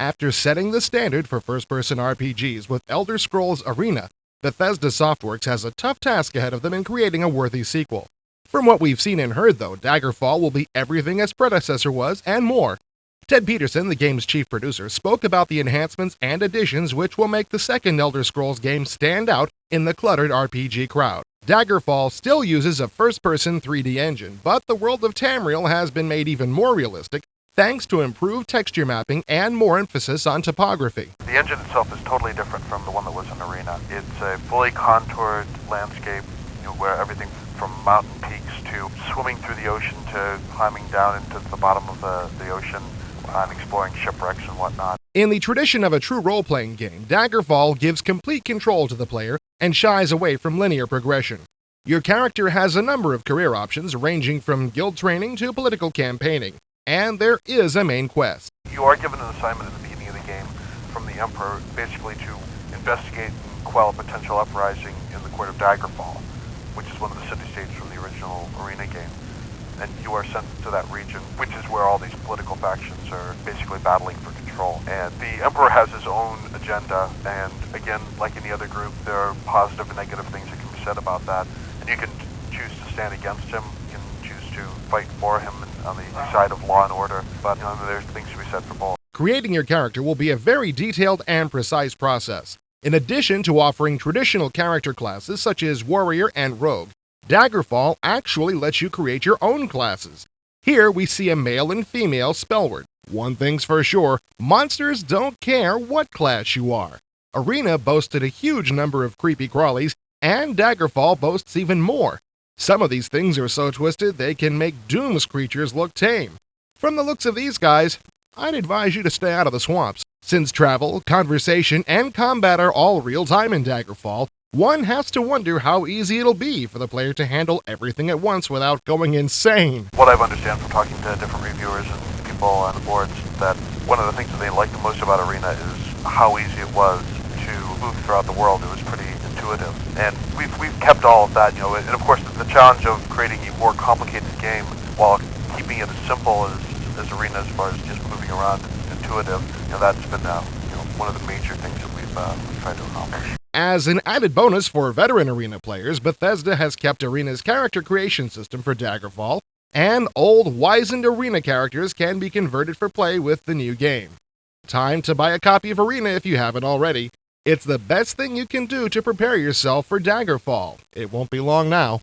After setting the standard for first-person RPGs with Elder Scrolls Arena, Bethesda Softworks has a tough task ahead of them in creating a worthy sequel. From what we've seen and heard, though, Daggerfall will be everything its predecessor was and more. Ted Peterson, the game's chief producer, spoke about the enhancements and additions which will make the second Elder Scrolls game stand out in the cluttered RPG crowd. Daggerfall still uses a first-person 3D engine, but the world of Tamriel has been made even more realistic thanks to improved texture mapping and more emphasis on topography. The engine itself is totally different from the one that was in Arena. It's a fully contoured landscape, where everything from mountain peaks to swimming through the ocean to climbing down into the bottom of the ocean and exploring shipwrecks and whatnot. In the tradition of a true role-playing game, Daggerfall gives complete control to the player and shies away from linear progression. Your character has a number of career options ranging from guild training to political campaigning. And there is a main quest. You are given an assignment at the beginning of the game from the Emperor, basically to investigate and quell a potential uprising in the court of Daggerfall, which is one of the city-states from the original Arena game. And you are sent to that region, which is where all these political factions are basically battling for control. And the Emperor has his own agenda, and again, like any other group, there are positive and negative things that can be said about that. And you can choose to stand against him, you can choose to fight for him on the side of law and order, but there's things to be said for both. Creating your character will be a very detailed and precise process. In addition to offering traditional character classes such as Warrior and Rogue, Daggerfall actually lets you create your own classes. Here we see a male and female spellword. One thing's for sure, monsters don't care what class you are. Arena boasted a huge number of creepy crawlies, and Daggerfall boasts even more. Some of these things are so twisted they can make Doom's creatures look tame. From the looks of these guys, I'd advise you to stay out of the swamps. Since travel, conversation, and combat are all real-time in Daggerfall, one has to wonder how easy it'll be for the player to handle everything at once without going insane. What I've understand from talking to different reviewers and people on the boards, that one of the things that they like the most about Arena is how easy it was to move throughout the world. It was pretty intuitive. And we've kept all of that, and of course the challenge of creating a more complicated game while keeping it as simple as Arena as far as just moving around and intuitive, that's been one of the major things that we've tried to accomplish. As an added bonus for veteran Arena players, Bethesda has kept Arena's character creation system for Daggerfall, and old, wizened Arena characters can be converted for play with the new game. Time to buy a copy of Arena if you haven't already. It's the best thing you can do to prepare yourself for Daggerfall. It won't be long now.